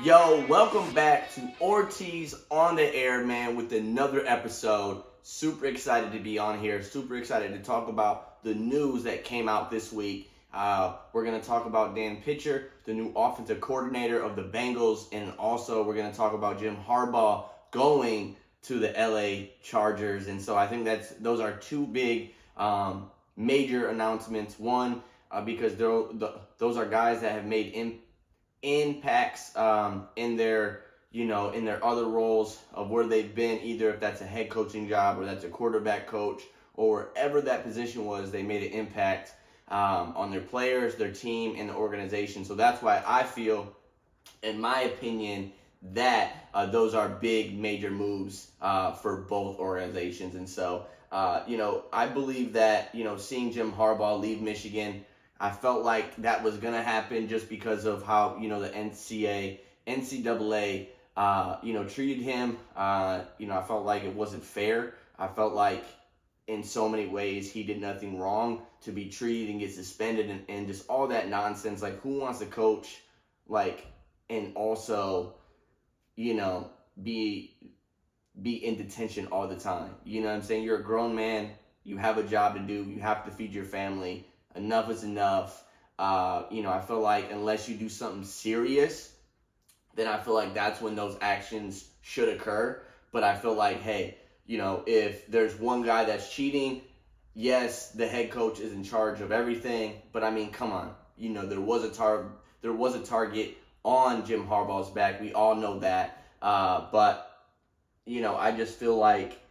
Yo, welcome back to Ortiz on the air, man, with another episode. Super excited to be on here. Super excited to talk about the news that came out this week. We're going to talk about Dan Pitcher, the new offensive coordinator of the Bengals, and also we're going to talk about Jim Harbaugh going to the LA Chargers. And so I think those are two big major announcements. One, because those are guys that have made impacts in their other roles of where they've been, either if that's a head coaching job or that's a quarterback coach or wherever that position was. They made an impact on their players, their team, and the organization. So that's why I feel, in my opinion, that those are big major moves for both organizations. And so I believe that seeing Jim Harbaugh leave Michigan, I felt like that was going to happen just because of how, the NCAA, treated him. I felt like it wasn't fair. I felt like in so many ways he did nothing wrong to be treated and get suspended and just all that nonsense. Like, who wants to coach, and also, be in detention all the time? You know what I'm saying? You're a grown man. You have a job to do. You have to feed your family. Enough is enough. I feel like unless you do something serious, then I feel like that's when those actions should occur. But I feel like, hey, if there's one guy that's cheating, yes, the head coach is in charge of everything. But I mean, come on, there was a target on Jim Harbaugh's back. We all know that. But I just feel like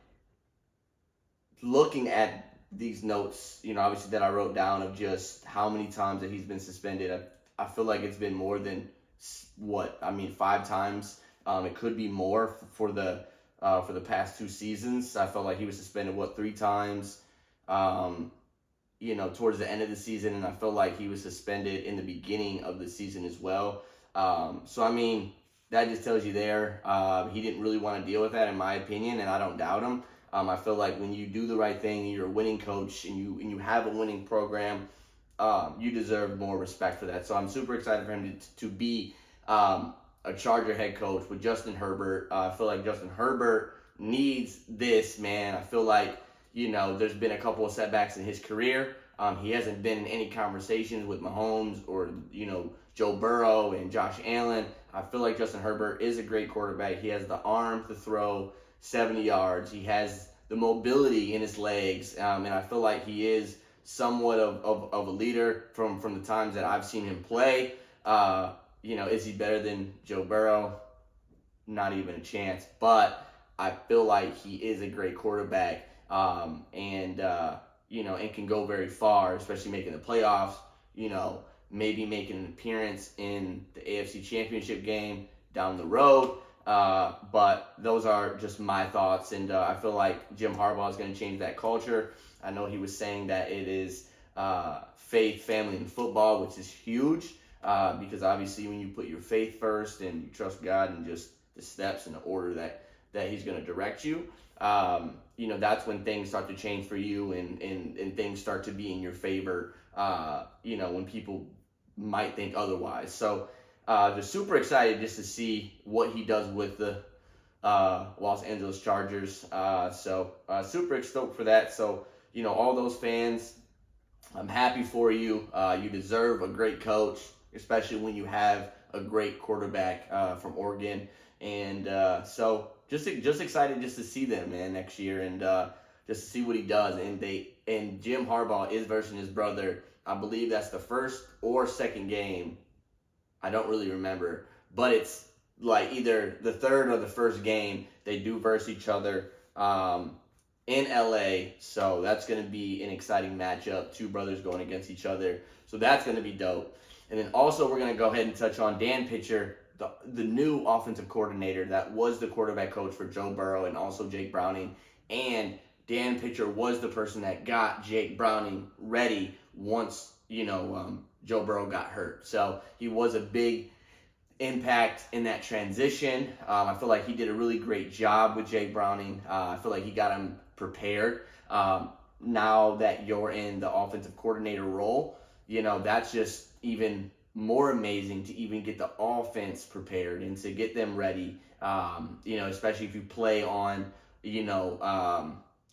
looking at these notes, obviously that I wrote down of just how many times that he's been suspended. I feel like it's been more than 5 times. It could be more for the past 2 seasons. I felt like he was suspended 3 times. Towards the end of the season, and I felt like he was suspended in the beginning of the season as well. So I mean, that just tells you there he didn't really want to deal with that, in my opinion, and I don't doubt him. I feel like when you do the right thing, you're a winning coach, and you have a winning program, you deserve more respect for that. So I'm super excited for him to be a Charger head coach with Justin Herbert. I feel like Justin Herbert needs this, man. I feel like, there's been a couple of setbacks in his career. He hasn't been in any conversations with Mahomes or, Joe Burrow and Josh Allen. I feel like Justin Herbert is a great quarterback. He has the arm to throw 70 yards. He has the mobility in his legs, and I feel like he is somewhat of a leader from the times that I've seen him play. Is he better than Joe Burrow? Not even a chance. But I feel like he is a great quarterback, and can go very far, especially making the playoffs. Maybe making an appearance in the AFC Championship game down the road. But those are just my thoughts, and I feel like Jim Harbaugh is going to change that culture. I know he was saying that it is faith, family, and football, which is huge, because obviously when you put your faith first and you trust God and just the steps and the order that he's going to direct you, that's when things start to change for you and things start to be in your favor, when people might think otherwise. So just super excited just to see what he does with the Los Angeles Chargers. So super stoked for that. So, all those fans, I'm happy for you. You deserve a great coach, especially when you have a great quarterback from Oregon. And so just excited just to see them, man, next year, and just to see what he does. And Jim Harbaugh is versing his brother. I believe that's the first or second game. I don't really remember, but it's like either the third or the first game they do verse each other in LA. So that's going to be an exciting matchup. 2 brothers going against each other. So that's going to be dope. And then also we're going to go ahead and touch on Dan Pitcher, the new offensive coordinator that was the quarterback coach for Joe Burrow and also Jake Browning. And Dan Pitcher was the person that got Jake Browning ready once, Joe Burrow got hurt. So he was a big impact in that transition. I feel like he did a really great job with Jake Browning. I feel like he got him prepared. Now that you're in the offensive coordinator role, that's just even more amazing to even get the offense prepared and to get them ready. Especially if you play on,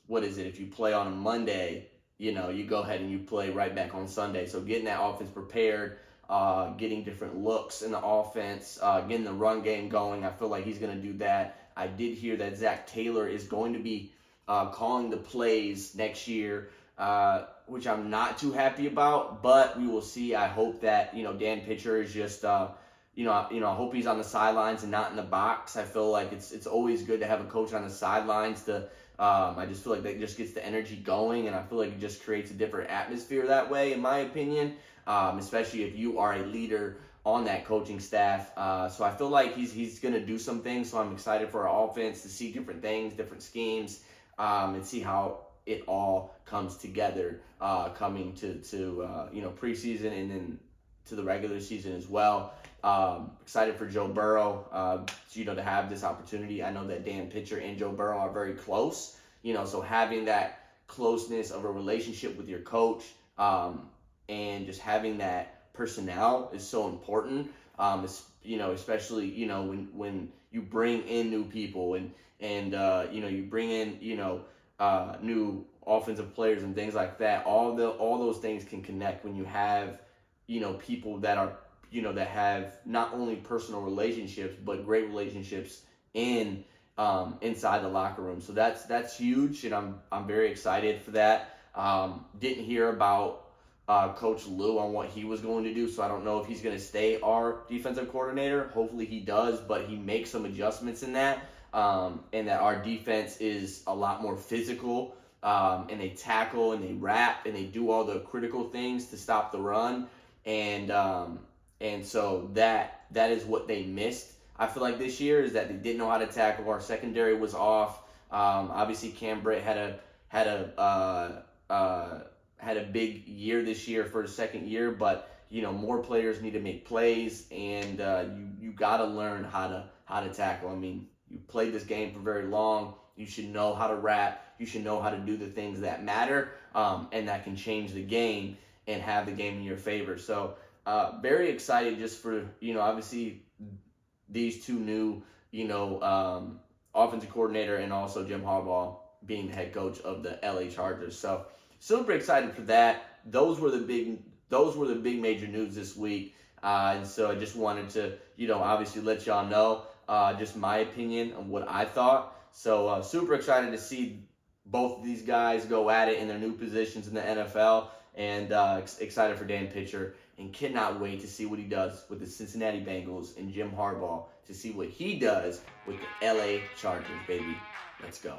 what is it? If you play on a Monday, you go ahead and you play right back on Sunday. So getting that offense prepared, getting different looks in the offense, getting the run game going. I feel like he's going to do that. I did hear that Zach Taylor is going to be calling the plays next year, which I'm not too happy about, but we will see. I hope that, Dan Pitcher is just, I hope he's on the sidelines and not in the box. I feel like it's always good to have a coach on the sidelines I just feel like that just gets the energy going, and I feel like it just creates a different atmosphere that way, in my opinion, especially if you are a leader on that coaching staff. So I feel like he's going to do some things, so I'm excited for our offense to see different things, different schemes, and see how it all comes together coming to preseason and then to the regular season as well. Excited for Joe Burrow, to have this opportunity. I know that Dan Pitcher and Joe Burrow are very close, so having that closeness of a relationship with your coach, and just having that personnel is so important. Especially when you bring in new people and you bring in new offensive players and things like that. All those things can connect when you have people that are that have not only personal relationships but great relationships inside the locker room. So that's huge, and I'm very excited for that. Didn't hear about Coach Lou on what he was going to do, so I don't know if he's going to stay our defensive coordinator. Hopefully he does, but he makes some adjustments in that, and that our defense is a lot more physical, and they tackle and they wrap and they do all the critical things to stop the run, and so that is what they missed. I feel like this year is that they didn't know how to tackle. Our secondary was off. Obviously Cam Britt had a big year this year for his second year, but more players need to make plays, and you got to learn how to tackle. I mean, you played this game for very long. You should know how to wrap. You should know how to do the things that matter, and that can change the game and have the game in your favor. So very excited just for obviously these two new offensive coordinator and also Jim Harbaugh being the head coach of the LA Chargers. So super excited for that. Those were the big major news this week, and so I just wanted to obviously let y'all know just my opinion on what I thought. So super excited to see both of these guys go at it in their new positions in the NFL, and excited for Dan Pitcher, and cannot wait to see what he does with the Cincinnati Bengals and Jim Harbaugh, to see what he does with the LA Chargers, baby. Let's go.